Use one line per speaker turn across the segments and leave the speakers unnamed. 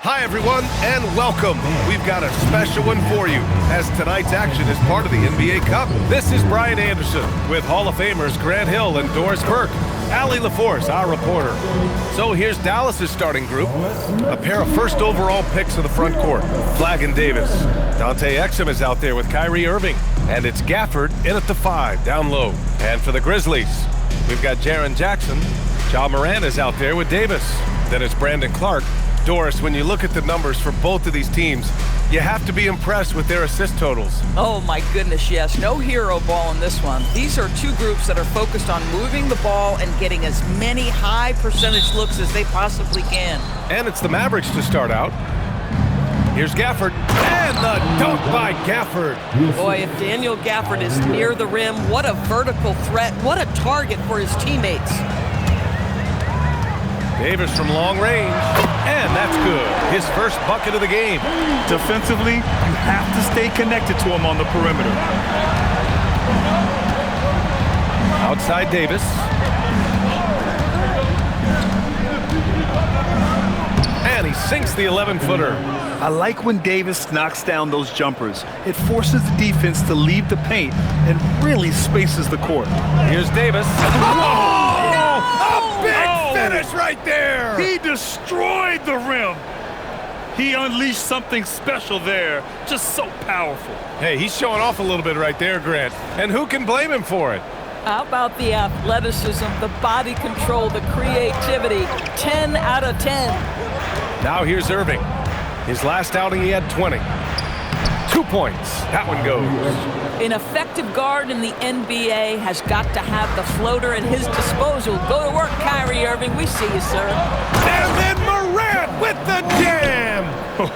Hi, everyone, and welcome. We've got a special one for you, as tonight's action is part of the NBA Cup. This is Brian Anderson with Hall of Famers Grant Hill and Doris Burke. Allie LaForce, our reporter. So here's Dallas's starting group. A pair of first overall picks in the front court, Flagg and Davis. Dante Exum is out there with Kyrie Irving. And it's Gafford in at the 5, down low. And for the Grizzlies, we've got Jaren Jackson. Ja Morant is out there with Davis. Then it's Brandon Clark. Doris, when you look at the numbers for both of these teams, you have to be impressed with their assist totals.
Oh my goodness, yes. No hero ball in this one. These are two groups that are focused on moving the ball and getting as many high percentage looks as they possibly can.
And it's the Mavericks to start out. Here's Gafford, and the dunk by Gafford.
Boy, if Daniel Gafford is near the rim, what a vertical threat. What a target for his teammates.
Davis from long range, and that's good. His first bucket of the game.
Defensively, you have to stay connected to him on the perimeter.
Outside Davis. And he sinks the 11-footer.
I like when Davis knocks down those jumpers. It forces the defense to leave the paint and really spaces the court.
Here's Davis. Oh! A big finish right there!
He destroyed the rim. He unleashed something special there. Just so powerful.
Hey, he's showing off a little bit right there, Grant. And who can blame him for it?
How about the athleticism, the body control, the creativity? 10 out of 10.
Now here's Irving. His last outing, he had 20. 2 points. That one goes.
An effective guard in the NBA has got to have the floater at his disposal. Go to work, Kyrie Irving. We see you, sir.
And then Morant with the jam.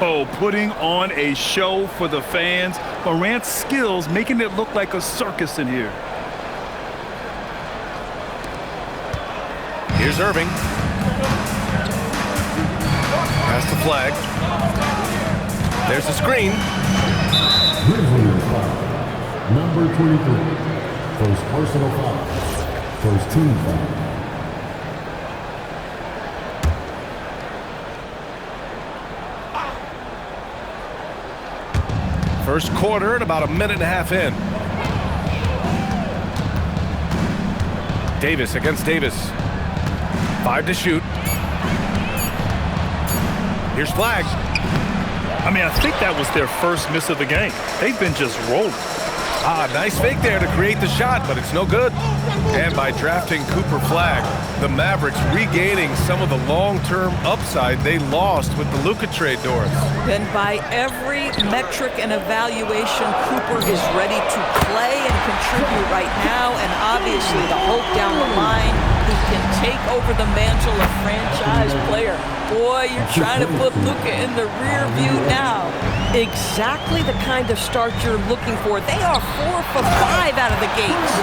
Oh, putting on a show for the fans. Morant's skills making it look like a circus in here.
Here's Irving. Pass the Flagg. There's the screen.
Number 23. First personal foul. First team foul.
First quarter and about a minute and a half in. Davis against Davis. 5 to shoot. Here's Flagg.
I mean, I think that was their first miss of the game. They've been just rolling.
Nice fake there to create the shot, but it's no good. And by drafting Cooper Flagg, the Mavericks regaining some of the long-term upside they lost with the Luka trade, Doris.
Then by every metric and evaluation, Cooper is ready to play and contribute right now, and obviously the hope down the line, he can take over the mantle of franchise player. Boy, you're trying to put Luka in the rear view now. Exactly the kind of start you're looking for. They are 4 for 5 out of the gates.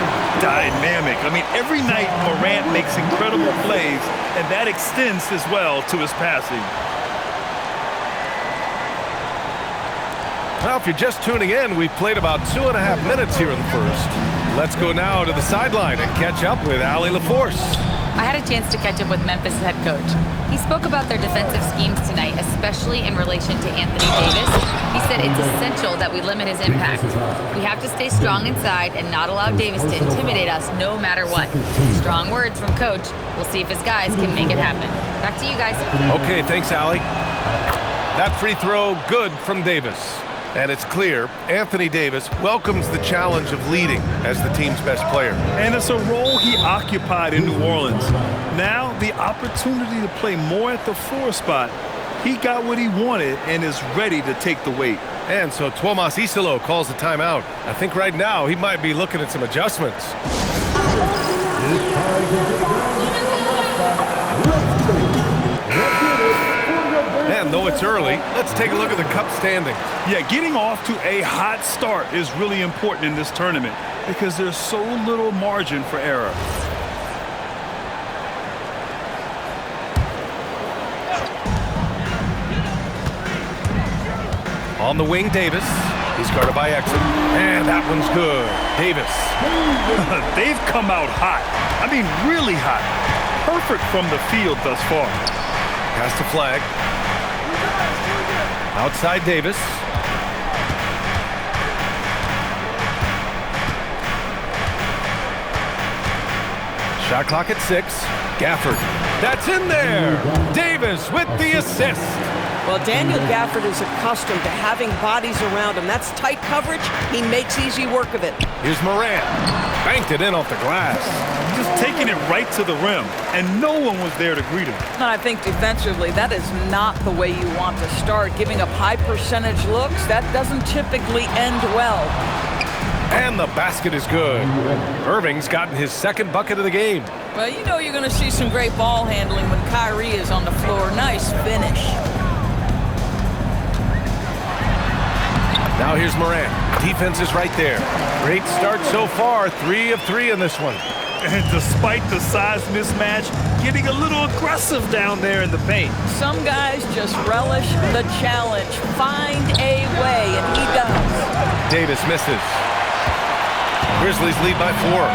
Dynamic. I mean, every night Morant makes incredible plays, and that extends as well to his passing.
Well, if you're just tuning in, we've played about 2.5 minutes here in the first. Let's go now to the sideline and catch up with Allie LaForce.
I had a chance to catch up with Memphis' head coach. He spoke about their defensive schemes tonight, especially in relation to Anthony Davis. He said it's essential that we limit his impact. We have to stay strong inside and not allow Davis to intimidate us no matter what. Strong words from coach. We'll see if his guys can make it happen. Back to you guys.
Okay, thanks, Allie. That free throw good from Davis. And it's clear Anthony Davis welcomes the challenge of leading as the team's best player.
And it's a role he occupied in New Orleans. Now the opportunity to play more at the 4 spot. He got what he wanted and is ready to take the weight.
And so Tomas Isolo calls the timeout. I think right now he might be looking at some adjustments. And though it's early, let's take a look at the Cup standings.
Yeah, getting off to a hot start is really important in this tournament because there's so little margin for error.
On the wing, Davis. He's guarded by Exum. And that one's good. Davis.
They've come out hot. I mean, really hot. Perfect from the field thus far.
Pass to Flagg. Outside Davis. Shot clock at 6. Gafford. That's in there. Davis with the assist.
Well, Daniel Gafford is accustomed to having bodies around him. That's tight coverage. He makes easy work of it.
Here's Morant. Banked it in off the glass.
Just taking it right to the rim, and no one was there to greet him.
And I think defensively, that is not the way you want to start. Giving up high percentage looks, that doesn't typically end well.
And the basket is good. Irving's gotten his second bucket of the game.
Well, you know you're going to see some great ball handling when Kyrie is on the floor. Nice finish.
Now here's Morant. Defense is right there. Great start so far. 3 of 3 in this one.
And despite the size mismatch, getting a little aggressive down there in the paint.
Some guys just relish the challenge. Find a way, and he does.
Davis misses. Grizzlies lead by 4.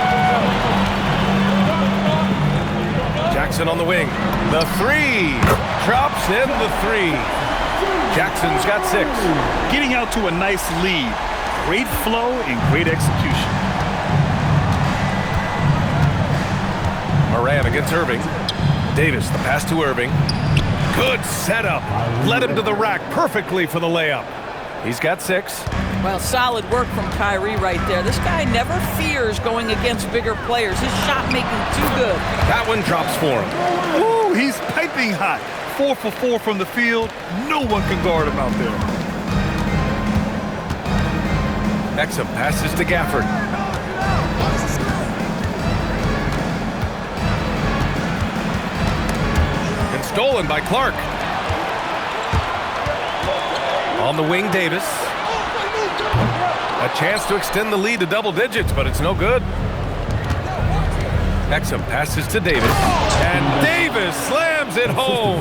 Jackson on the wing. The 3. Drops in the 3. Jackson's got 6.
Getting out to a nice lead. Great flow and great execution.
Morant against Irving. Davis, the pass to Irving. Good setup. Led him to the rack perfectly for the layup. He's got 6.
Well, solid work from Kyrie right there. This guy never fears going against bigger players. His shot making too good.
That one drops for him.
Ooh, he's piping hot. 4 for 4 from the field. No one can guard him out there.
Exum passes to Gafford. And stolen by Clark. On the wing, Davis. A chance to extend the lead to double digits, but it's no good. Exum passes to Davis. And Davis slams it home.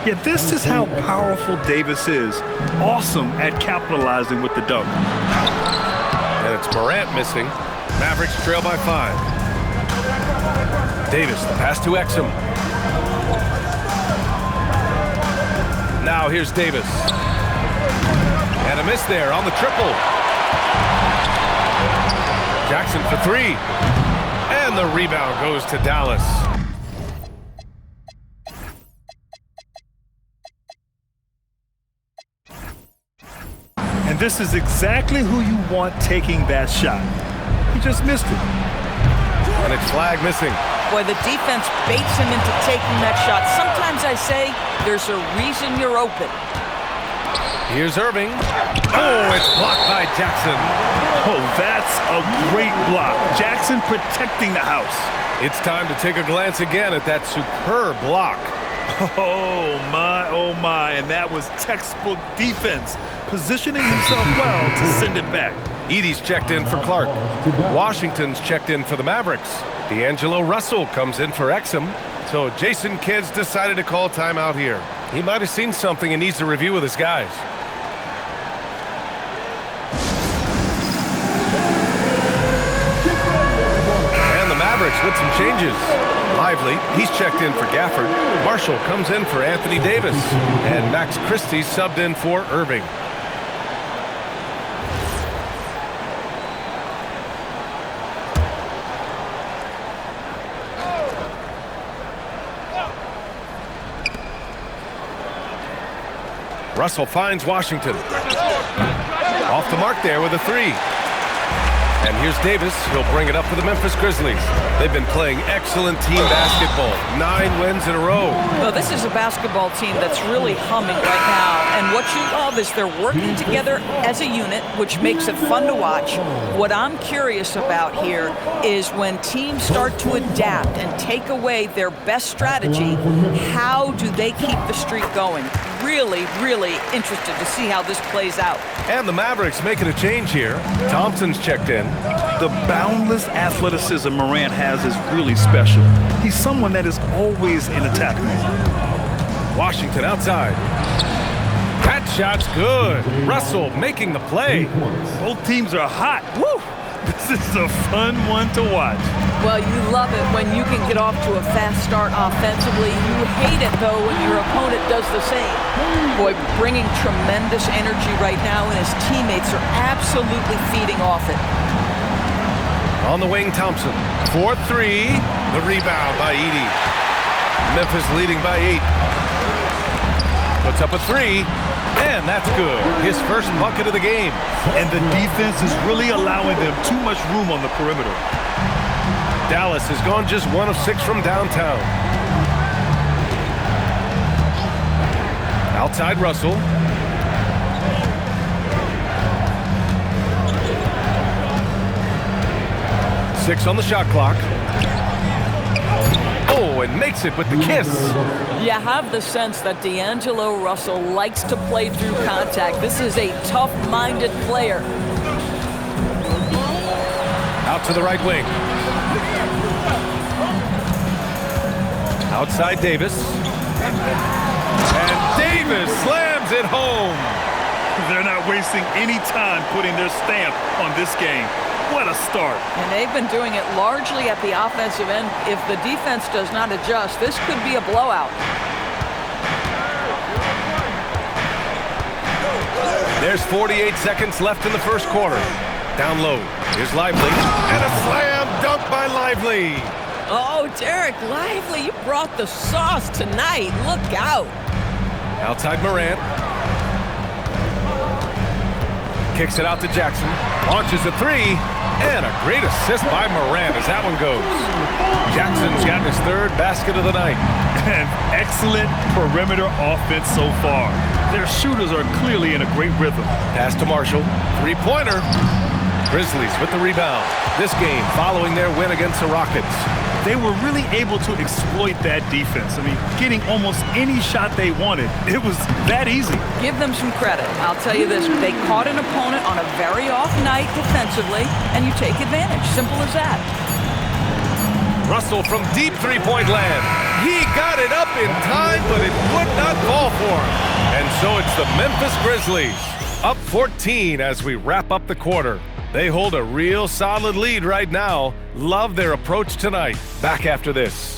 Yeah, this is how powerful Davis is. Awesome at capitalizing with the dunk.
And it's Morant missing. Mavericks trail by 5. Davis, the pass to Exum. Now here's Davis. And a miss there on the triple. Jackson for 3. And the rebound goes to Dallas.
And this is exactly who you want taking that shot. He just missed it.
And it's flag missing.
Boy, the defense baits him into taking that shot. Sometimes I say there's a reason you're open.
Here's Irving. Oh, it's blocked by Jackson.
Oh, that's a great block. Jackson protecting the house.
It's time to take a glance again at that superb block.
Oh, my. And that was textbook defense. Positioning himself well to send it back.
Edey's checked in for Clark. Washington's checked in for the Mavericks. D'Angelo Russell comes in for Exum. So Jason Kidd's decided to call timeout here. He might have seen something and needs to review with his guys. And the Mavericks with some changes. Lively, he's checked in for Gafford. Marshall comes in for Anthony Davis. And Max Christie subbed in for Irving. Russell finds Washington. Off the mark there with a 3. And here's Davis. He'll bring it up for the Memphis Grizzlies. They've been playing excellent team basketball. 9 wins in a row.
Well, this is a basketball team that's really humming right now. And what you love is they're working together as a unit, which makes it fun to watch. What I'm curious about here is when teams start to adapt and take away their best strategy, how do they keep the streak going? Really, really interested to see how this plays out.
And the Mavericks making a change here. Thompson's checked in.
The boundless athleticism Morant has is really special. He's someone that is always in attack mode.
Washington outside. That shot's good. Russell making the play.
Both teams are hot. Woo! This is a fun one to watch.
Well, you love it when you can get off to a fast start offensively. You hate it, though, when your opponent does the same. Boy, bringing tremendous energy right now, and his teammates are absolutely feeding off it.
On the wing, Thompson. 4-3. The rebound by Edey. Memphis leading by 8. Puts up a 3. And that's good. His first bucket of the game.
And the defense is really allowing them too much room on the perimeter.
Dallas has gone just 1 of 6 from downtown. Outside Russell. Six on the shot clock. Oh, and makes it with the kiss.
You have the sense that D'Angelo Russell likes to play through contact. This is a tough-minded player.
Out to the right wing. Outside Davis. And Davis slams it home.
They're not wasting any time putting their stamp on this game. What a start.
And they've been doing it largely at the offensive end. If the defense does not adjust, this could be a blowout.
There's 48 seconds left in the first quarter. Down low. Here's Lively. And a slam dunk by Lively.
Oh, Derek Lively, you brought the sauce tonight. Look out.
Outside Morant. Kicks it out to Jackson. Launches a 3. And a great assist by Morant as that one goes. Jackson's gotten his 3rd basket of the night.
And excellent perimeter offense so far. Their shooters are clearly in a great rhythm.
Pass to Marshall. 3-pointer. Grizzlies with the rebound. This game following their win against the Rockets.
They were really able to exploit that defense. I mean, getting almost any shot they wanted. It was that easy.
Give them some credit. I'll tell you this, they caught an opponent on a very off night defensively, and you take advantage. Simple as that.
Russell from deep three-point land. He got it up in time, but it would not fall for him. And so it's the Memphis Grizzlies, up 14 as we wrap up the quarter. They hold a real solid lead right now. Love their approach tonight. Back after this.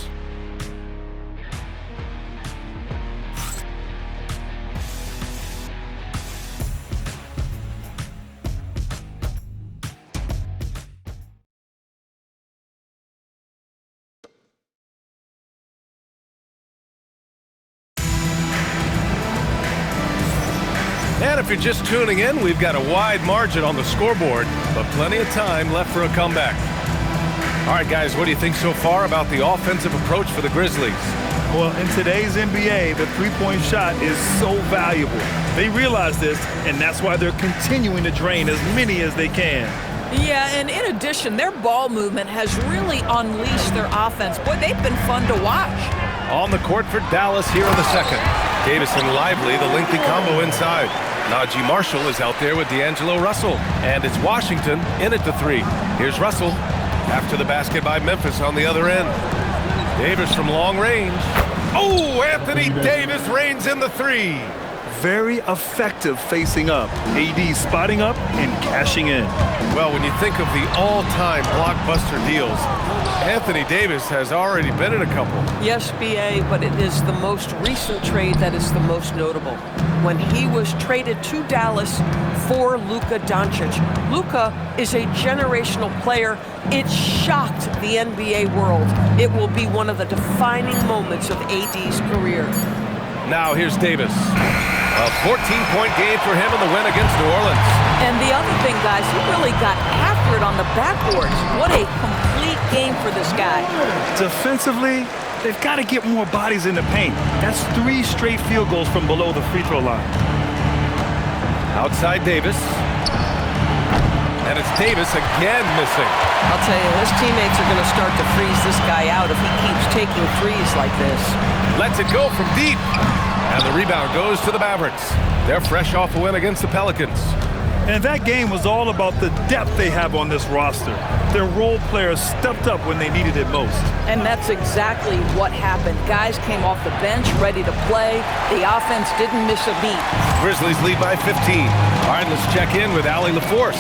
And if you're just tuning in, we've got a wide margin on the scoreboard, but plenty of time left for a comeback. All right, guys, what do you think so far about the offensive approach for the Grizzlies?
Well, in today's NBA, the three-point shot is so valuable. They realize this, and that's why they're continuing to drain as many as they can.
Yeah, and in addition, their ball movement has really unleashed their offense. Boy, they've been fun to watch.
On the court for Dallas here in the second. Davis and Lively, the lengthy combo inside. Najee Marshall is out there with D'Angelo Russell. And it's Washington in at the 3. Here's Russell. After the basket by Memphis on the other end. Davis from long range. Oh, Anthony Davis reigns in the 3.
Very effective facing up. AD spotting up and cashing in.
Well, when you think of the all-time blockbuster deals, Anthony Davis has already been in a couple.
Yes, B.A., but it is the most recent trade that is the most notable. When he was traded to Dallas for Luka Doncic. Luka is a generational player. It shocked the NBA world. It will be one of the defining moments of AD's career.
Now here's Davis. A 14-point game for him in the win against New Orleans.
And the other thing, guys, he really got after it on the backboards. What a complete game for this guy.
Defensively, they've got to get more bodies in the paint. That's 3 straight field goals from below the free throw line.
Outside Davis. And it's Davis again missing.
I'll tell you, his teammates are going to start to freeze this guy out if he keeps taking threes like this.
Lets it go from deep. And the rebound goes to the Mavericks. They're fresh off a win against the Pelicans.
And that game was all about the depth they have on this roster. Their role players stepped up when they needed it most.
And that's exactly what happened. Guys came off the bench ready to play. The offense didn't miss a beat.
Grizzlies lead by 15. All right, let's check in with Allie LaForce.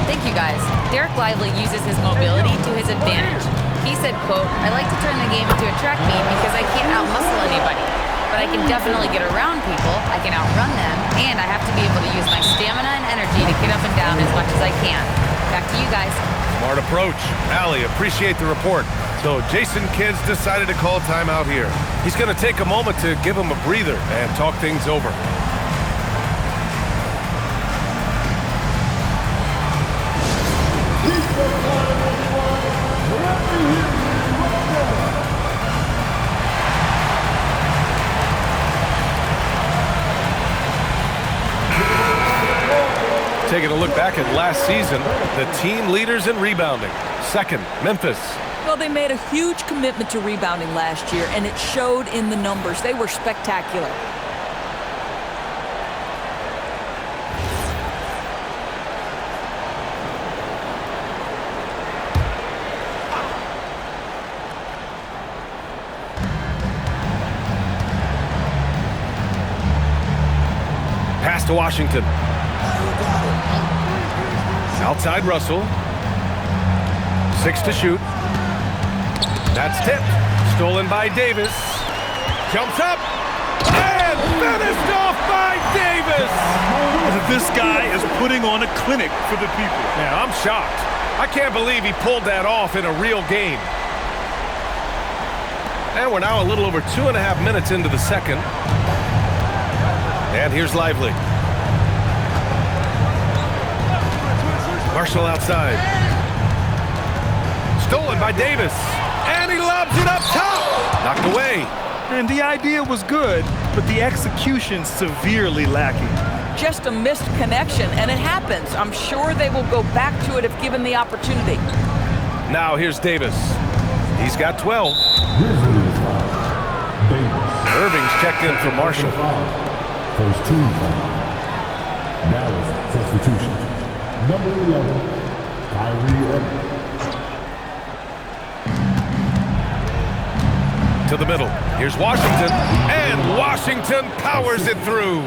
Thank you, guys. Derek Lively uses his mobility to his advantage. He said, quote, "I like to turn the game into a track meet because I can't out-muscle anybody. But I can definitely get around people, I can outrun them, and I have to be able to use my stamina and energy to get up and down as much as I can." Back to you guys.
Smart approach. Allie, appreciate the report. So Jason Kidd's decided to call timeout here. He's going to take a moment to give him a breather and talk things over. Taking a look back at last season, the team leaders in rebounding. Second, Memphis.
Well, they made a huge commitment to rebounding last year, and it showed in the numbers. They were spectacular.
Pass to Washington. Outside Russell. 6 to shoot. That's tipped. Stolen by Davis. Jumps up. And finished off by Davis.
This guy is putting on a clinic for the people.
Yeah, I'm shocked. I can't believe he pulled that off in a real game. And we're now a little over 2.5 minutes into the second. And here's Lively. Marshall outside. Stolen by Davis. And he lobs it up top. Knocked away.
And the idea was good, but the execution severely lacking.
Just a missed connection, and it happens. I'm sure they will go back to it if given the opportunity.
Now here's Davis. He's got 12. Irving's checked in for Marshall.
First team foul. Dallas substitution. Number 11, Kyrie Irving.
To the middle. Here's Washington. And Washington powers it through.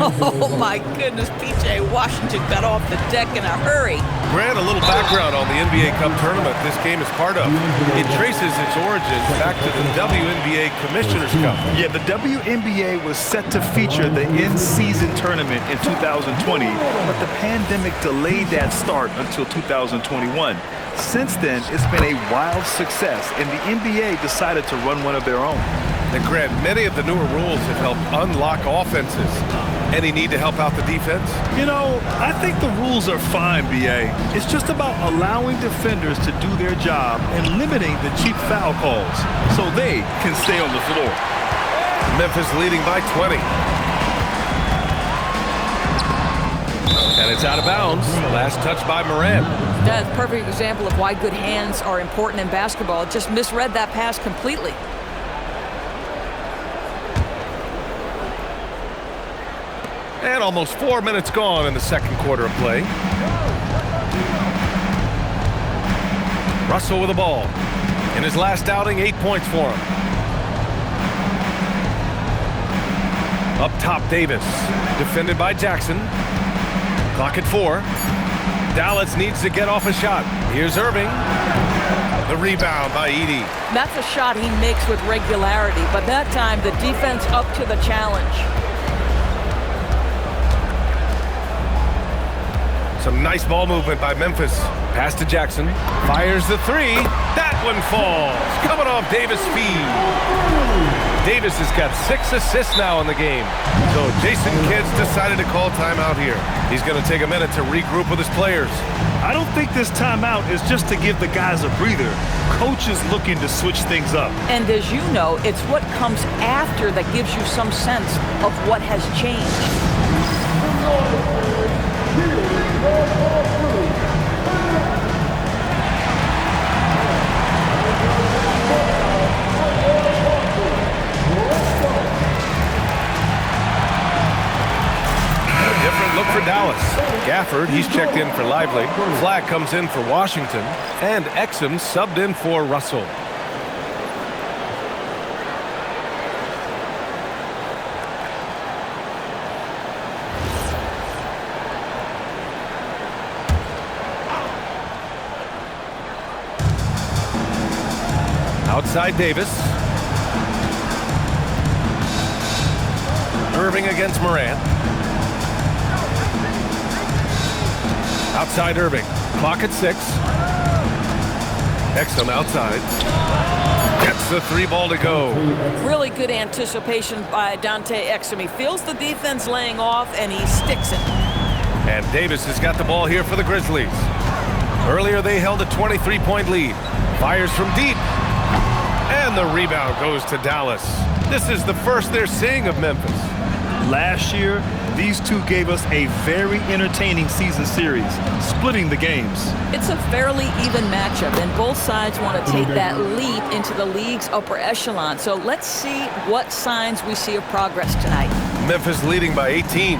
Oh, my goodness. P.J. Washington got off the deck in a hurry.
Grant, a little background on the NBA Cup tournament this game is part of. It traces its origins back to the WNBA Commissioner's Cup.
Yeah, the WNBA was set to feature the in-season tournament in 2020, but the pandemic delayed that start until 2021. Since then, it's been a wild success, and the NBA decided to run one of their own.
And Grant, many of the newer rules have helped unlock offenses. Any need to help out the defense?
You know, I think the rules are fine, B.A. It's just about allowing defenders to do their job and limiting the cheap foul calls so they can stay on the floor.
Memphis leading by 20. And it's out of bounds. Last touch by Moran.
That's a perfect example of why good hands are important in basketball. Just misread that pass completely.
And almost 4 minutes gone in the second quarter of play. Russell with the ball. In his last outing, 8 points for him. Up top, Davis. Defended by Jackson. Clock at 4. Dallas needs to get off a shot. Here's Irving. The rebound by Edey.
That's a shot he makes with regularity, but that time the defense up to the challenge.
Some nice ball movement by Memphis. Pass to Jackson. Fires the 3. That one falls. Coming off Davis' feed. Davis has got 6 assists now in the game. So Jason Kidd's decided to call timeout here. He's going to take a minute to regroup with his players.
I don't think this timeout is just to give the guys a breather. Coach is looking to switch things up.
And as you know, it's what comes after that gives you some sense of what has changed.
Different look for Dallas. Gafford, he's checked in for Lively. Flag comes in for Washington. And Exum subbed in for Russell. Outside Davis. Irving against Morant. Outside Irving. Clock at 6. Exum outside. Gets the 3 ball to go.
Really good anticipation by Dante Exum. He feels the defense laying off, and he sticks it.
And Davis has got the ball here for the Grizzlies. Earlier they held a 23-point lead. Fires from deep. And the rebound goes to Dallas. This is the first they're seeing of Memphis.
Last year, these two gave us a very entertaining season series, splitting the games.
It's a fairly even matchup, and both sides want to take that leap into the league's upper echelon. So let's see what signs we see of progress tonight.
Memphis leading by 18.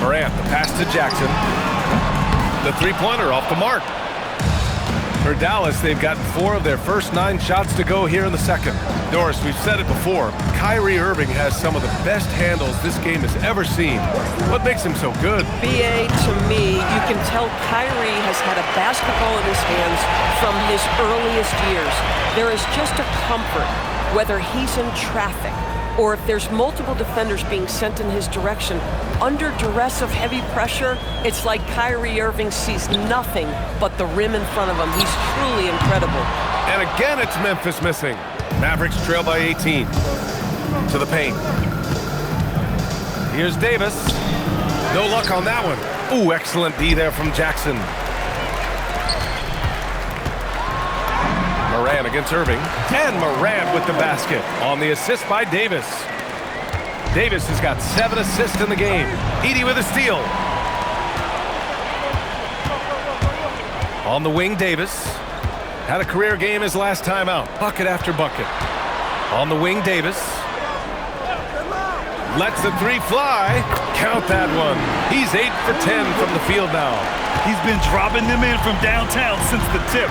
Morant, the pass to Jackson. The 3-pointer off the mark. For Dallas, they've gotten 4 of their first 9 shots to go here in the second. Doris, we've said it before, Kyrie Irving has some of the best handles this game has ever seen. What makes him so good?
BA, to me, you can tell Kyrie has had a basketball in his hands from his earliest years. There is just a comfort, whether he's in traffic or if there's multiple defenders being sent in his direction. Under duress of heavy pressure, it's like Kyrie Irving sees nothing but the rim in front of him. He's truly incredible.
And again, it's Memphis missing. Mavericks trail by 18. To the paint. Here's Davis. No luck on that one. Ooh, excellent D there from Jackson. Morant against Irving. And Morant with the basket on the assist by Davis. Davis has got 7 assists in the game. Edey with a steal. On the wing, Davis. Had a career game his last time out. Bucket after bucket. On the wing, Davis. Lets the 3 fly. Count that one. He's 8 for 10 from the field now.
He's been dropping them in from downtown since the tip.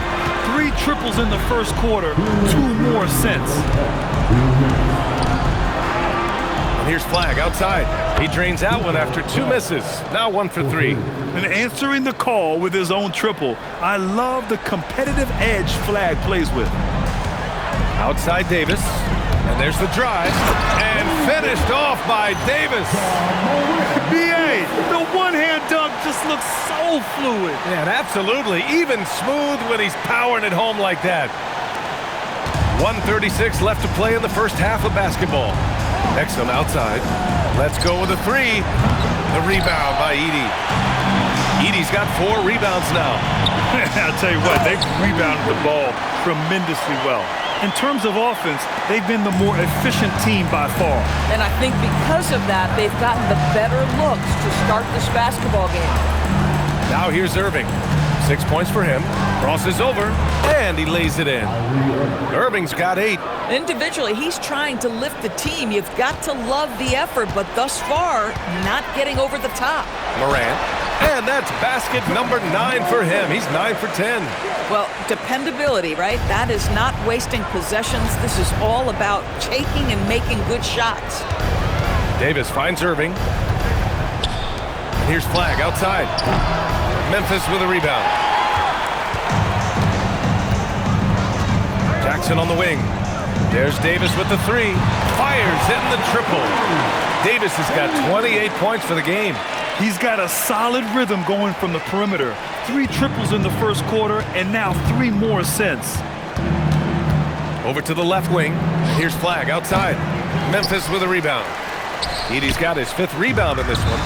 3 triples in the first quarter, 2 more since.
And here's Flag outside. He drains that one after 2 misses. Now 1 for 3.
And answering the call with his own triple. I love the competitive edge Flag plays with.
Outside Davis. And there's the drive. And finished off by Davis.
B.A., the one-hand dunk just looks so fluid.
And absolutely, even smooth when he's powering it home like that. 1:36 left to play in the first half of basketball. Exum outside. Let's go with a 3. The rebound by Edey. Edey's got 4 rebounds now.
I'll tell you what, they've rebounded the ball tremendously well. In terms of offense, they've been the more efficient team by far.
And I think because of that, they've gotten the better looks to start this basketball game.
Now here's Irving. 6 points for him. Crosses over, and he lays it in. Irving's got 8.
Individually, he's trying to lift the team. You've got to love the effort, but thus far, not getting over the top.
Morant. And that's basket number 9 for him. He's 9 for 10.
Well, dependability, right? That is not wasting possessions. This is all about taking and making good shots.
Davis finds Irving. And here's Flag outside. Memphis with a rebound. Jackson on the wing. There's Davis with the 3. Fires in the triple. Davis has got 28 points for the game.
He's got a solid rhythm going from the perimeter. 3 triples in the first quarter, and now 3 more since.
Over to the left wing. Here's Flag outside. Memphis with a rebound. Edey's got his 5th rebound in this one.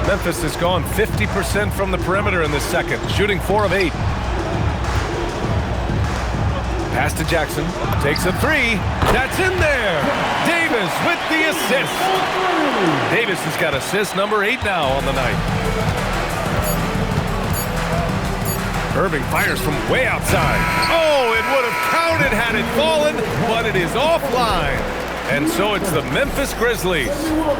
Memphis has gone 50% from the perimeter in this second, shooting 4 of 8. Pass to Jackson. Takes a 3. That's in there. Davis with the assist. Davis has got assist number 8 now on the night. Irving fires from way outside. Oh, it would have counted had it fallen, but it is offline. And so it's the Memphis Grizzlies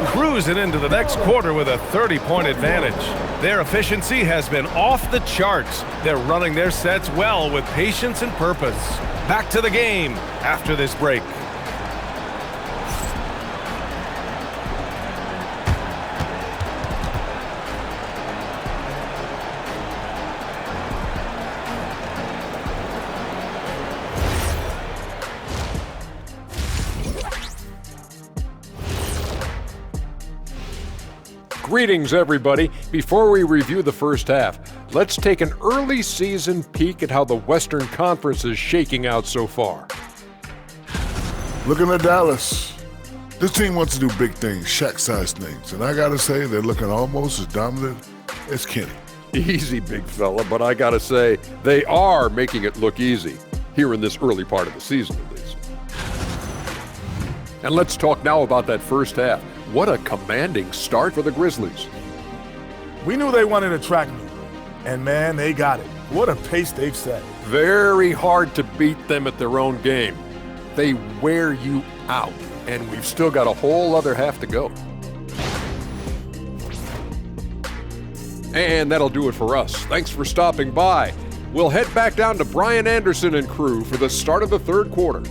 cruising into the next quarter with a 30-point advantage. Their efficiency has been off the charts. They're running their sets well with patience and purpose. Back to the game after this break.
Greetings, everybody. Before we review the first half, let's take an early season peek at how the Western Conference is shaking out so far.
Looking at Dallas, this team wants to do big things, Shaq-sized things, and I gotta say they're looking almost as dominant as Kenny.
Easy, big fella, but I gotta say, they are making it look easy, here in this early part of the season at least. And let's talk now about that first half. What a commanding start for the Grizzlies.
We knew they wanted to track me, and man, they got it. What a pace they've set.
Very hard to beat them at their own game. They wear you out, and we've still got a whole other half to go. And that'll do it for us. Thanks for stopping by. We'll head back down to Brian Anderson and crew for the start of the third quarter.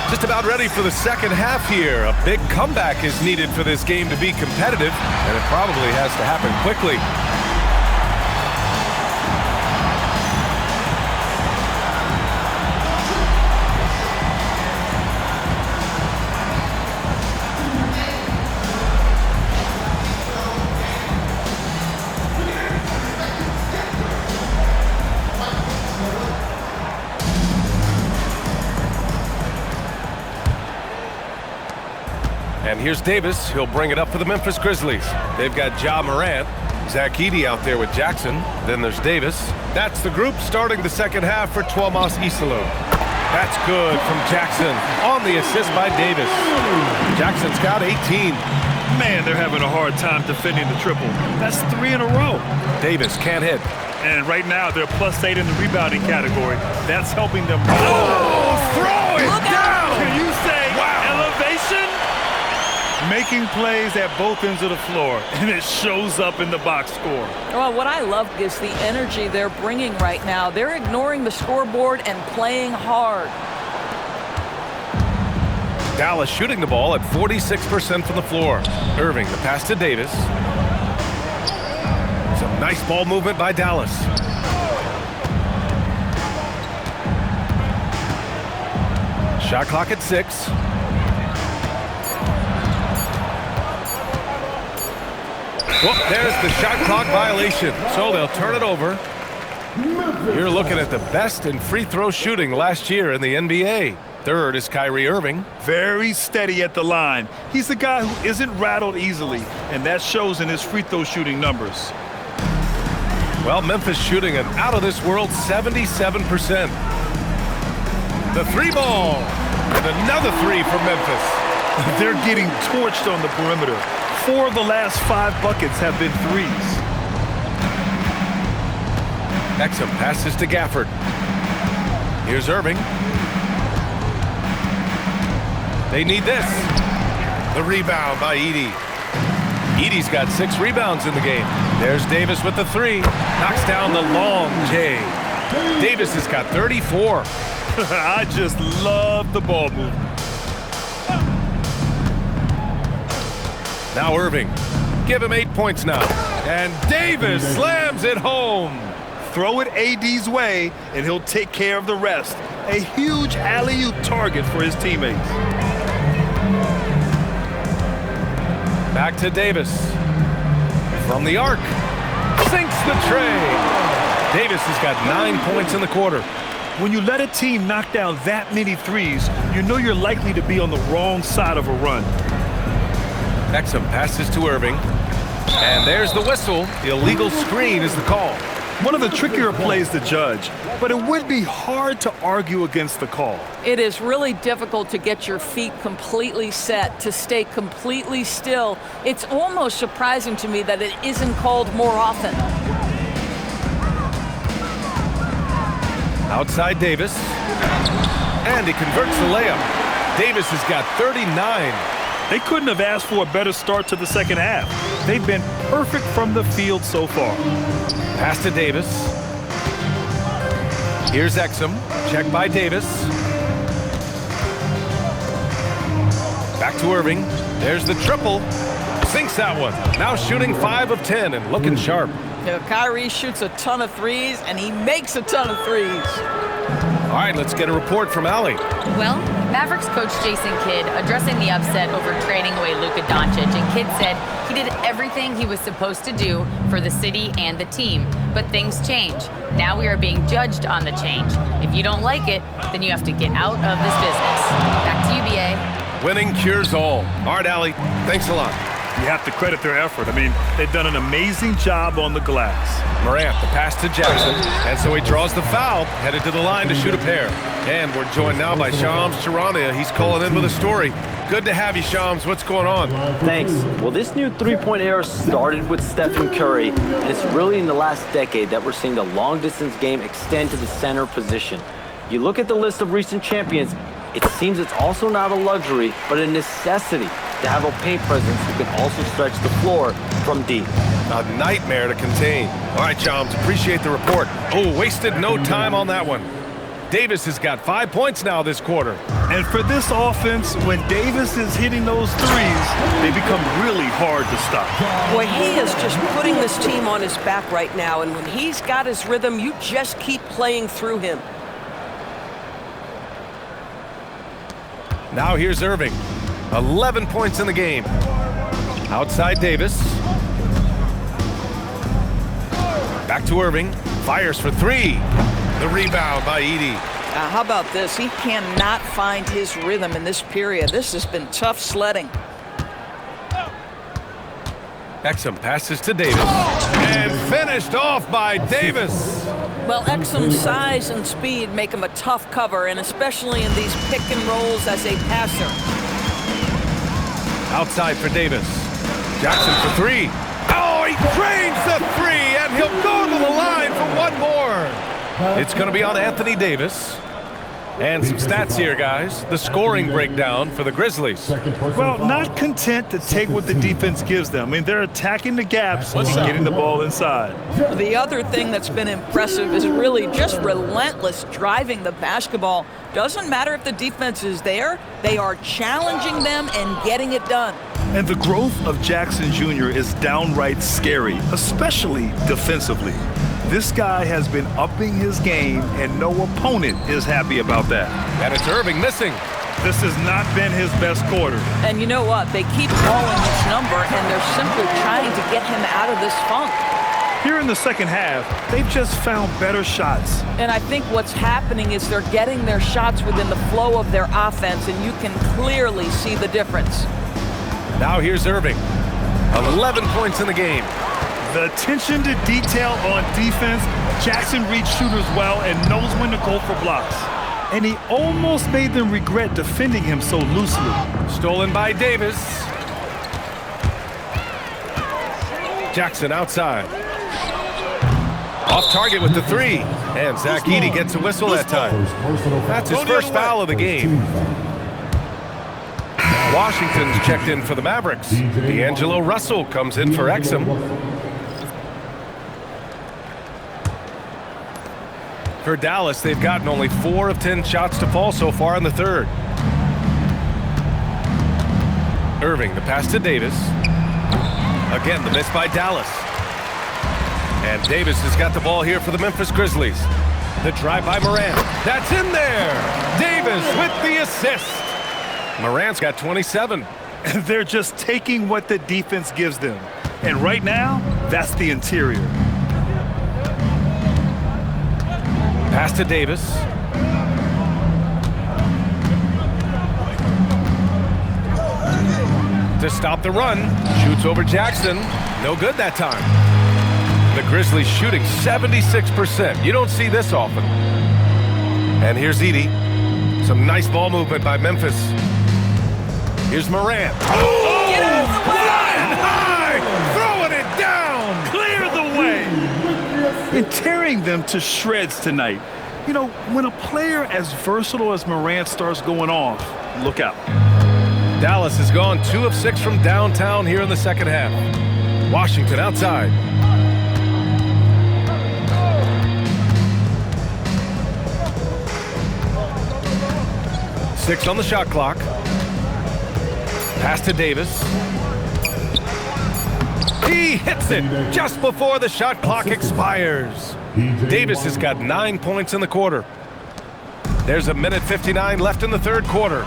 Just about ready for the second half here. A big comeback is needed for this game to be competitive, and it probably has to happen quickly. And here's Davis. He'll bring it up for the Memphis Grizzlies. They've got Ja Morant, Zach Edey out there with Jackson. Then there's Davis. That's the group starting the second half for Tuomas Isalo. That's good from Jackson on the assist by Davis. Jackson's got 18.
Man, they're having a hard time defending the triple. That's 3 in a row.
Davis can't hit.
And right now, they're +8 in the rebounding category. That's helping them.
Oh, throw it down!
Can you say
wow.
elevation? Making plays at both ends of the floor, and it shows up in the box score.
Well, what I love is the energy they're bringing right now. They're ignoring the scoreboard and playing hard.
Dallas shooting the ball at 46% from the floor. Irving, the pass to Davis. Some nice ball movement by Dallas. Shot clock at 6. Well, there's the shot clock violation, so they'll turn it over. You're looking at the best in free throw shooting last year in the NBA. Third is Kyrie Irving.
Very steady at the line. He's the guy who isn't rattled easily, and that shows in his free throw shooting numbers.
Well, Memphis shooting an out-of-this-world 77%. The three ball, and another three from Memphis.
They're getting torched on the perimeter. 4 of the last 5 buckets have been threes.
Exum passes to Gafford. Here's Irving. They need this. The rebound by Edey. Edey's got 6 rebounds in the game. There's Davis with the 3. Knocks down the long J. Davis has got 34.
I just love the ball movement.
Now Irving. Give him 8 points now. And Davis slams it home.
Throw it AD's way, and he'll take care of the rest. A huge alley-oop target for his teammates.
Back to Davis. From the arc. Sinks the tray. Davis has got 9 points in the quarter.
When you let a team knock down that many threes, you know you're likely to be on the wrong side of a run.
Exum passes to Irving. And there's the whistle. The illegal screen is the call.
One of the trickier plays to judge, but it would be hard to argue against the call.
It is really difficult to get your feet completely set, to stay completely still. It's almost surprising to me that it isn't called more often.
Outside Davis. And he converts the layup. Davis has got 39.
They couldn't have asked for a better start to the second half. They've been perfect from the field so far.
Pass to Davis. Here's Exum. Check by Davis. Back to Irving. There's the triple. sinks that one. Now shooting 5 of 10 and looking sharp.
Kyrie shoots a ton of threes, and he makes a ton of threes.
All right, let's get a report from Allie.
Well, Mavericks coach Jason Kidd addressing the upset over trading away Luka Doncic, and Kidd said he did everything he was supposed to do for the city and the team. But things change. Now we are being judged on the change. If you don't like it, then you have to get out of this business. Back to you, BA.
Winning cures all. All right, Allie, thanks a lot.
You have to credit their effort. I mean, they've done an amazing job on the glass.
Morant, the pass to Jackson, and so he draws the foul, headed to the line to shoot a pair. And we're joined now by Shams Charania. He's calling in with a story. Good to have you, Shams. What's going on?
Thanks. Well, this new three-point era started with Stephen Curry, and it's really in the last decade that we're seeing the long-distance game extend to the center position. You look at the list of recent champions, it seems it's also not a luxury, but a necessity to have a paint presence who can also stretch the floor from deep.
A nightmare to contain. All right, Shams, appreciate the report. Oh, wasted no time on that one. Davis has got 5 points now this quarter.
And for this offense, when Davis is hitting those threes, they become really hard to stop.
Boy, he is just putting this team on his back right now, and when he's got his rhythm, you just keep playing through him.
Now here's Irving. 11 points in the game. Outside Davis. Back to Irving. Fires for 3. The rebound by Edey.
How about this? He cannot find his rhythm in this period. This has been tough sledding.
Exum passes to Davis. And finished off by Davis.
Well, Exum's size and speed make him a tough cover, and especially in these pick and rolls as a passer.
Outside for Davis. Jackson for 3. Oh, he drains the 3, and he'll go to the line for one more. It's going to be on Anthony Davis. And some stats here, guys. The scoring breakdown for the Grizzlies.
Well, not content to take what the defense gives them. I mean, they're attacking the gaps and getting the ball inside.
The other thing that's been impressive is really just relentless driving the basketball. Doesn't matter if the defense is there, they are challenging them and getting it done.
And the growth of Jackson Jr. is downright scary, especially defensively. This guy has been upping his game, and no opponent is happy about that.
And it's Irving missing.
This has not been his best quarter.
And you know what? They keep calling his number, and they're simply trying to get him out of this funk.
Here in the second half, they've just found better shots.
And I think what's happening is they're getting their shots within the flow of their offense, and you can clearly see the difference.
Now here's Irving. 11 points in the game.
The attention to detail on defense, Jackson reads shooters well and knows when to go for blocks. And he almost made them regret defending him so loosely.
Stolen by Davis. Jackson outside. Off target with the 3. And Zach Edey gets a whistle that time. That's his first foul of the game. Washington's checked in for the Mavericks. D'Angelo Russell comes in for Exum. For Dallas, they've gotten only 4 of 10 shots to fall so far in the third. Irving, the pass to Davis. Again, the miss by Dallas. And Davis has got the ball here for the Memphis Grizzlies. The drive by Morant. That's in there! Davis with the assist. Morant's got 27.
They're just taking what the defense gives them. And right now, that's the interior.
Pass to Davis. To stop the run. Shoots over Jackson. No good that time. The Grizzlies shooting 76%. You don't see this often. And here's Edey. Some nice ball movement by Memphis. Here's Morant. Oh!
Get out of the way!
Flying high! Throwing it down!
Clear the way! And tearing them to shreds tonight. You know, when a player as versatile as Morant starts going off, look out.
Dallas has gone 2 of 6 from downtown here in the second half. Washington outside. Six on the shot clock. Pass to Davis. He hits it just before the shot clock expires. Davis has got 9 points in the quarter. There's a minute 59 left in the third quarter.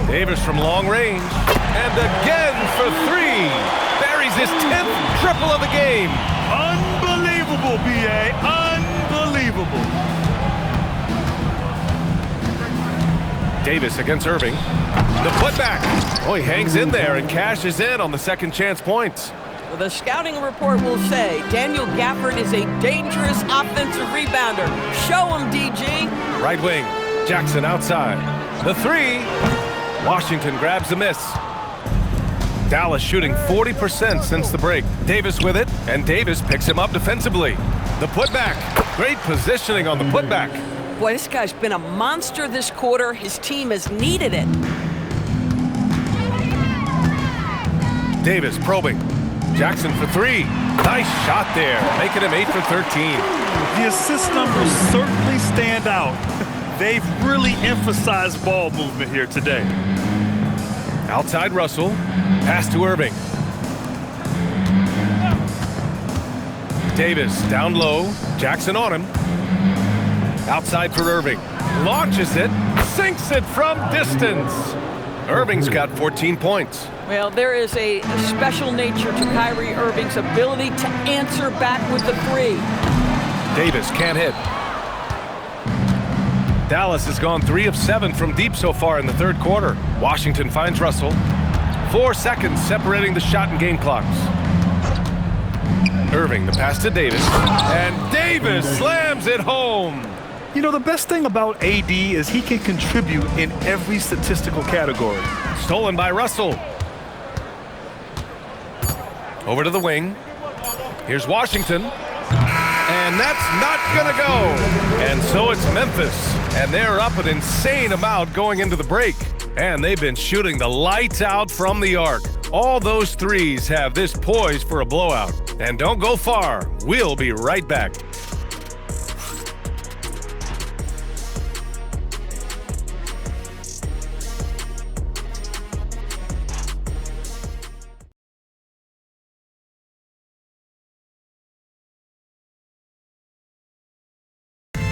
Davis from long range, and again for three. Buries his 10th triple of the game.
Unbelievable, B.A. Unbelievable.
Davis against Irving. The putback. Oh, he hangs in there and cashes in on the second chance points.
Well, the scouting report will say Daniel Gafford is a dangerous offensive rebounder. Show him, DG.
Right wing. Jackson outside. The three. Washington grabs the miss. Dallas shooting 40% since the break. Davis with it, and Davis picks him up defensively. The putback. Great positioning on the putback.
Boy, this guy's been a monster this quarter. His team has needed it.
Davis probing. Jackson for three. Nice shot there, making him 8 for 13.
The assist numbers certainly stand out. They've really emphasized ball movement here today.
Outside Russell. Pass to Irving. Davis down low. Jackson on him. Outside for Irving. Launches it. Sinks it from distance. Irving's got 14 points.
Well, there is a special nature to Kyrie Irving's ability to answer back with the three.
Davis can't hit. Dallas has gone 3 of 7 from deep so far in the third quarter. Washington finds Russell. 4 seconds separating the shot and game clocks. Irving, the pass to Davis. And Davis slams it home.
You know, the best thing about AD is he can contribute in every statistical category.
Stolen by Russell. Over to the wing. Here's Washington. And that's not gonna go. And so it's Memphis. And they're up an insane amount going into the break. And they've been shooting the lights out from the arc. All those threes have this poised for a blowout. And don't go far. We'll be right back.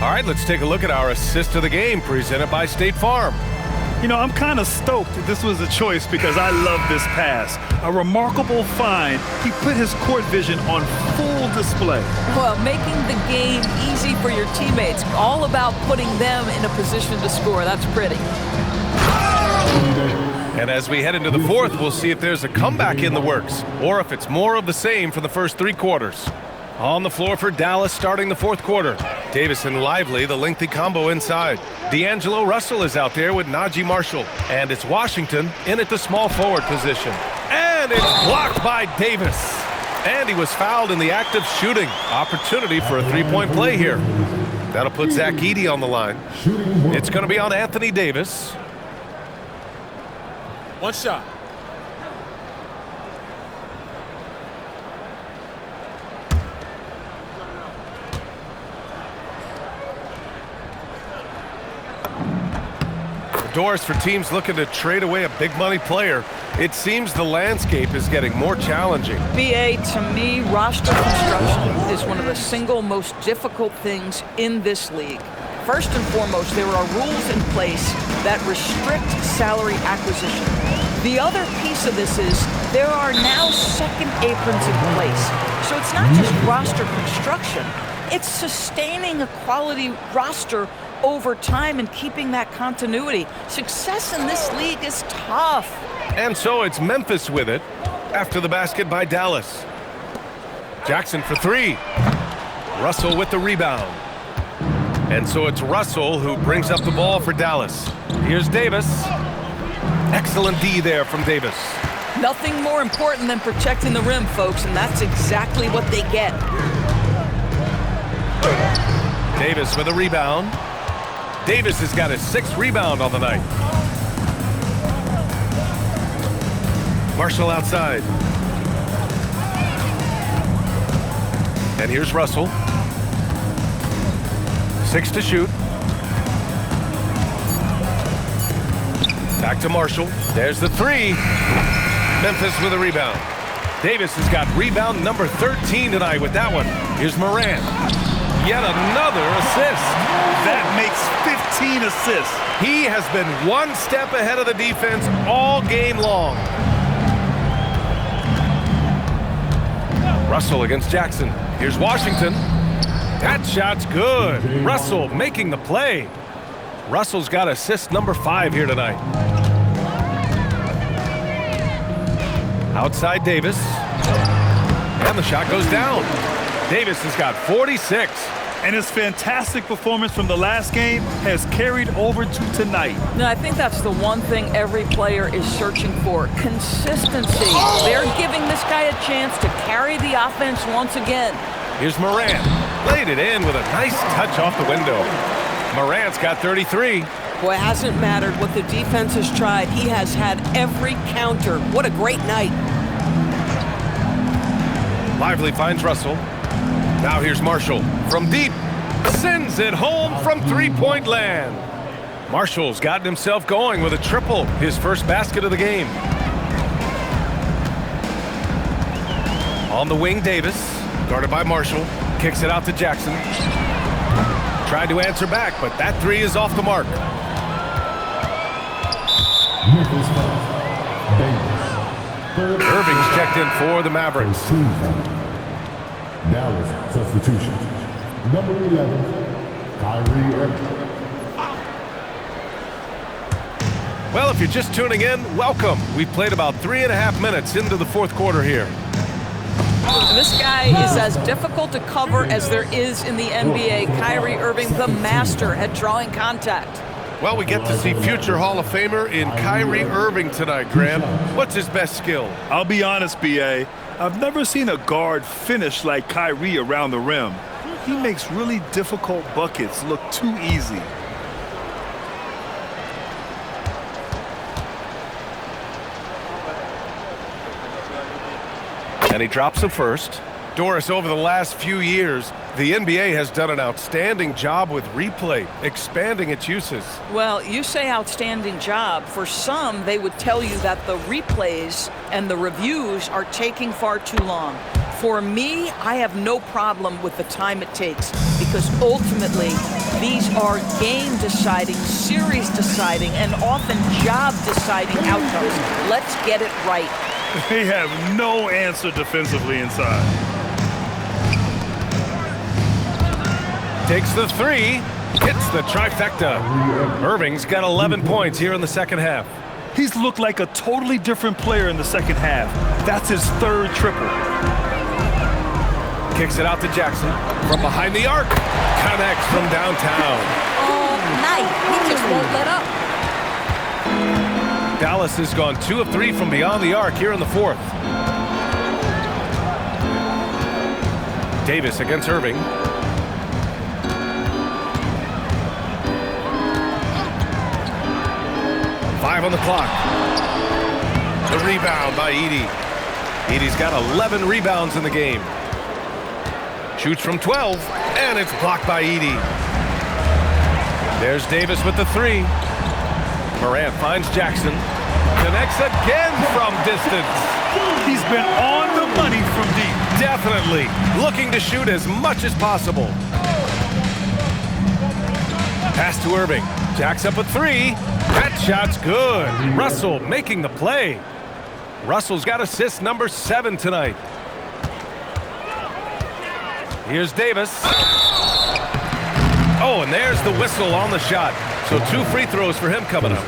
All right, let's take a look at our assist of the game presented by State Farm.
You know, I'm kind of stoked that this was a choice because I love this pass. A remarkable find. He put his court vision on full display.
Well, making the game easy for your teammates. All about putting them in a position to score. That's pretty.
And as we head into the fourth, we'll see if there's a comeback in the works or if it's more of the same for the first 3 quarters. On the floor for Dallas starting the fourth quarter. Davis and Lively, the lengthy combo inside. D'Angelo Russell is out there with Najee Marshall. And it's Washington in at the small forward position. And it's blocked by Davis. And he was fouled in the act of shooting. Opportunity for a 3-point play here. That'll put Zach Edey on the line. It's going to be on Anthony Davis.
One shot.
Doors for teams looking to trade away a big money player. It seems the landscape is getting more challenging.
BA, to me, roster construction is one of the single most difficult things in this league. First and foremost, there are rules in place that restrict salary acquisition. The other piece of this is there are now second aprons in place. So it's not just roster construction, it's sustaining a quality roster over time and keeping that continuity. Success in this league is tough.
And so it's Memphis with it after the basket by Dallas. Jackson for 3. Russell with the rebound. And so it's Russell who brings up the ball for Dallas. Here's Davis. Excellent D there from Davis.
Nothing more important than protecting the rim, folks, and that's exactly what they get.
Davis with a rebound. Davis has got his 6th rebound on the night. Marshall outside. And here's Russell. 6 to shoot. Back to Marshall. There's the 3. Memphis with a rebound. Davis has got rebound number 13 tonight with that one. Here's Morant. Yet another assist.
That makes 15 assists.
He has been one step ahead of the defense all game long. Russell against Jackson. Here's Washington. That shot's good. Russell making the play. Russell's got assist number 5 here tonight. Outside Davis. And the shot goes down. Davis has got 46.
And his fantastic performance from the last game has carried over to tonight.
No, I think that's the one thing every player is searching for. Consistency. They're giving this guy a chance to carry the offense once again.
Here's Morant. Laid it in with a nice touch off the window. Morant's got 33.
Boy, it hasn't mattered what the defense has tried. He has had every counter. What a great night.
Lively finds Russell. Now here's Marshall from deep. Sends it home from three-point land. Marshall's gotten himself going with a triple, his first basket of the game. On the wing, Davis, guarded by Marshall, kicks it out to Jackson. Tried to answer back, but that three is off the mark.
Memphis foul. Davis.
Irving's checked in for the Mavericks.
Dallas substitution. Number 11, Kyrie Irving.
Well, if you're just tuning in, welcome. We've played about 3.5 minutes into the fourth quarter here.
This guy is as difficult to cover as there is in the NBA. Kyrie Irving, the master at drawing contact.
Well, we get to see future Hall of Famer in Kyrie Irving tonight, Graham. What's his best skill?
I'll be honest, B.A. I've never seen a guard finish like Kyrie around the rim. He makes really difficult buckets look too easy.
And he drops it first. Doris, over the last few years, the NBA has done an outstanding job with replay, expanding its uses.
Well, you say outstanding job. For some, they would tell you that the replays and the reviews are taking far too long. For me, I have no problem with the time it takes because ultimately these are game-deciding, series-deciding, and often job-deciding outcomes. Let's get it right.
They have no answer defensively inside.
Takes the three, hits the trifecta. Irving's got 11 points here in the second half.
He's looked like a totally different player in the second half. That's his third triple.
Kicks it out to Jackson from behind the arc. Connects from downtown.
All night, he just won't let up.
Dallas has gone 2 of 3 from beyond the arc here in the fourth. Davis against Irving. Five on the clock. The rebound by Edey. Edey's got 11 rebounds in the game. Shoots from 12, and it's blocked by Edey. There's Davis with the three. Morant finds Jackson. Connects again from distance.
He's been on the money from deep.
Definitely looking to shoot as much as possible. Pass to Irving. Jacks up a three. That shot's good. Russell making the play. Russell's got assist number 7 tonight. Here's Davis. Oh, and there's the whistle on the shot. So 2 free throws for him coming up.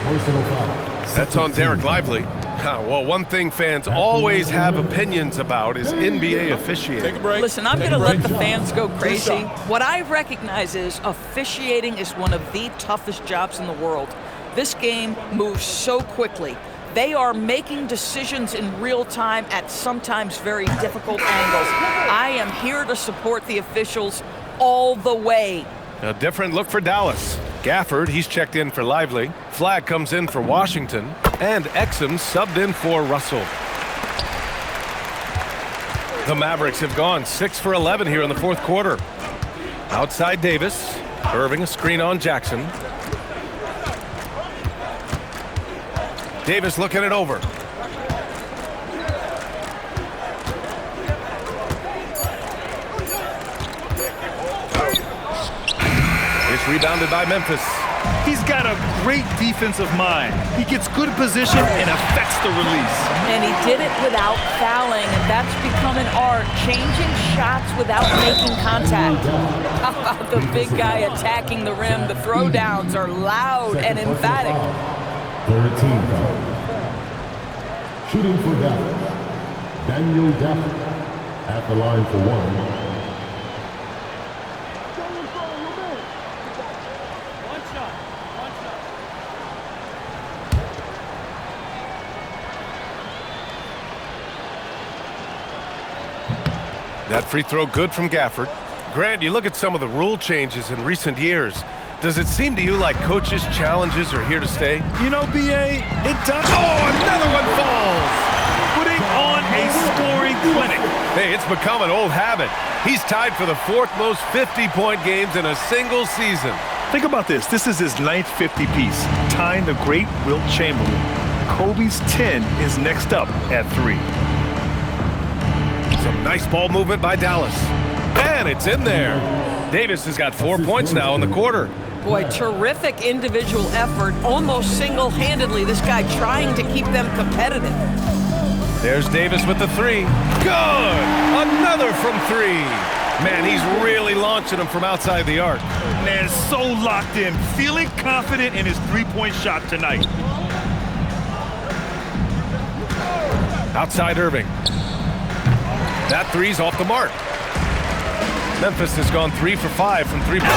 That's on Derek Lively. Well, one thing fans always have opinions about is NBA officiating.
Listen, I'm going to let the fans go crazy. What I recognize is officiating is one of the toughest jobs in the world. This game moves so quickly. They are making decisions in real time at sometimes very difficult angles. I am here to support the officials all the way.
A different look for Dallas. Gafford, he's checked in for Lively. Flag comes in for Washington. And Exum subbed in for Russell. The Mavericks have gone 6 for 11 here in the fourth quarter. Outside Davis. Irving a screen on Jackson. Davis looking it over. It's rebounded by Memphis.
He's got a great defensive mind. He gets good position and affects the release.
And he did it without fouling, and that's become an art, changing shots without making contact. How about the big guy attacking the rim? The throwdowns are loud and emphatic.
Third team foul. Shooting for Dallas, Daniel Dafford at the line for one.
That free throw good from Gafford. Grant, you look at some of the rule changes in recent years. Does it seem to you like coaches' challenges are here to stay?
You know, B.A., it does.
Oh, another one falls!
Putting on a scoring clinic.
Hey, it's become an old habit. He's tied for the fourth most 50-point games in a single season.
Think about this. This is his ninth 50-piece, tying the great Wilt Chamberlain. Kobe's 10 is next up at 3.
Some nice ball movement by Dallas. And it's in there. Davis has got 4 points now in the quarter.
Boy, terrific individual effort, almost single-handedly. This guy trying to keep them competitive.
There's Davis with the 3. Good! Another from 3. Man, he's really launching them from outside the arc.
Man, so locked in, feeling confident in his three-point shot tonight.
Outside Irving. That 3's off the mark. Memphis has gone 3 for 5 from 3 points.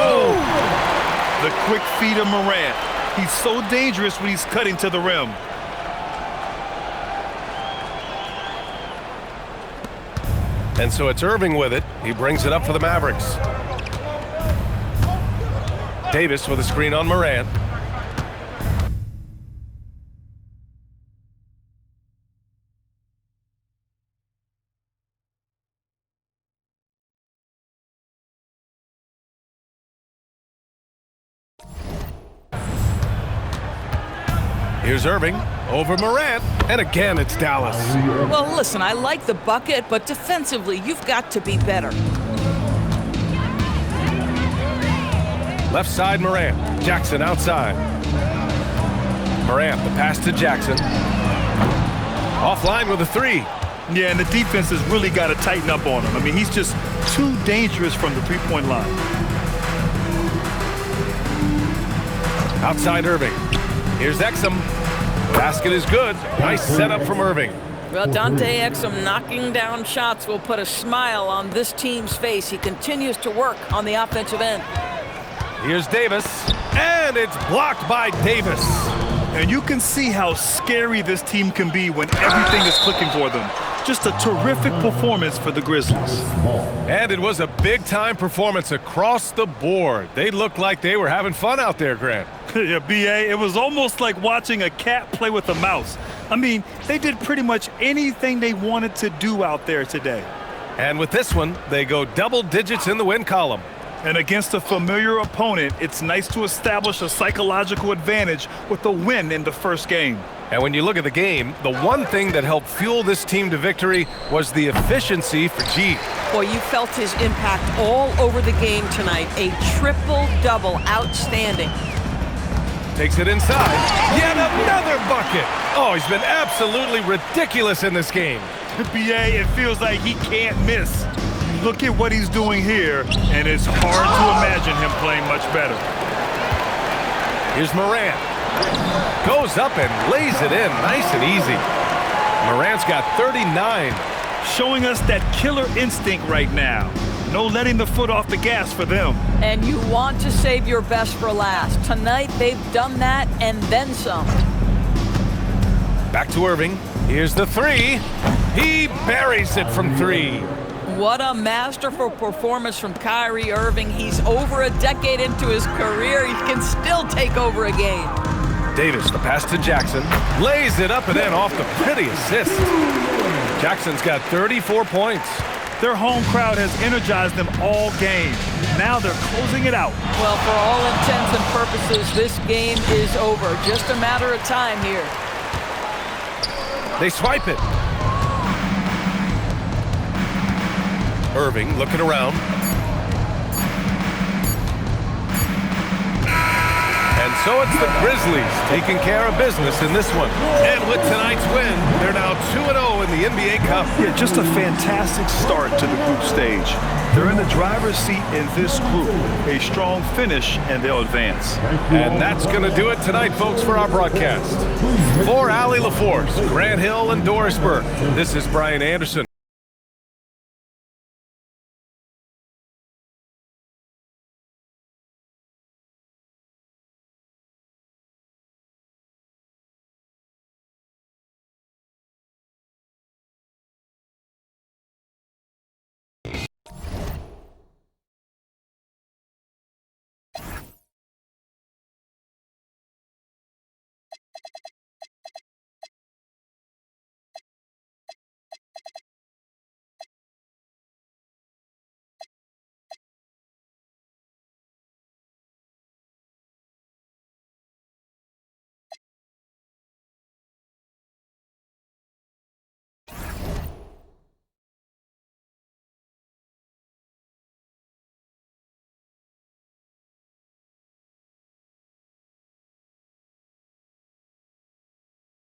Oh! The quick feed of Morant. He's so dangerous when he's cutting to the rim.
And so it's Irving with it. He brings it up for the Mavericks. Davis with a screen on Morant. Here's Irving over Morant, and again it's Dallas.
Well, listen, I like the bucket, but defensively, you've got to be better.
Left side Morant, Jackson outside. Morant, the pass to Jackson. Offline with a 3.
Yeah, and the defense has really got to tighten up on him. I mean, he's just too dangerous from the three-point line.
Outside Irving. Here's Exum. Basket is good. Nice setup from Irving.
Well, Dante Exum knocking down shots will put a smile on this team's face. He continues to work on the offensive end.
Here's Davis, and it's blocked by Davis.
And you can see how scary this team can be when everything is clicking for them. Just a terrific performance for the Grizzlies.
And it was a big-time performance across the board. They looked like they were having fun out there, Grant.
Yeah, B.A., it was almost like watching a cat play with a mouse. I mean, they did pretty much anything they wanted to do out there today.
And with this one, they go double digits in the win column.
And against a familiar opponent, it's nice to establish a psychological advantage with a win in the first game.
And when you look at the game, the one thing that helped fuel this team to victory was the efficiency for G.
Boy, you felt his impact all over the game tonight. A triple-double, outstanding.
Takes it inside. Yet another bucket. Oh, he's been absolutely ridiculous in this game.
B.A., it feels like he can't miss. Look at what he's doing here, and it's hard to imagine him playing much better.
Here's Morant. Goes up and lays it in nice and easy. Morant's got 39.
Showing us that killer instinct right now. No letting the foot off the gas for them.
And you want to save your best for last. Tonight, they've done that and then some.
Back to Irving. Here's the 3. He buries it from 3.
What a masterful performance from Kyrie Irving. He's over a decade into his career. He can still take over a game.
Davis, the pass to Jackson. Lays it up and in off the pretty assist. Jackson's got 34 points.
Their home crowd has energized them all game. Now they're closing it out.
Well, for all intents and purposes, this game is over. Just a matter of time here.
They swipe it. Irving looking around. And so it's the Grizzlies taking care of business in this one. And with tonight's win, they're now 2-0 in the NBA Cup.
Yeah, just a fantastic start to the group stage. They're in the driver's seat in this group. A strong finish, and they'll advance.
And that's going to do it tonight, folks, for our broadcast. For Allie LaForce, Grant Hill, and Doris Burke, this is Brian Anderson.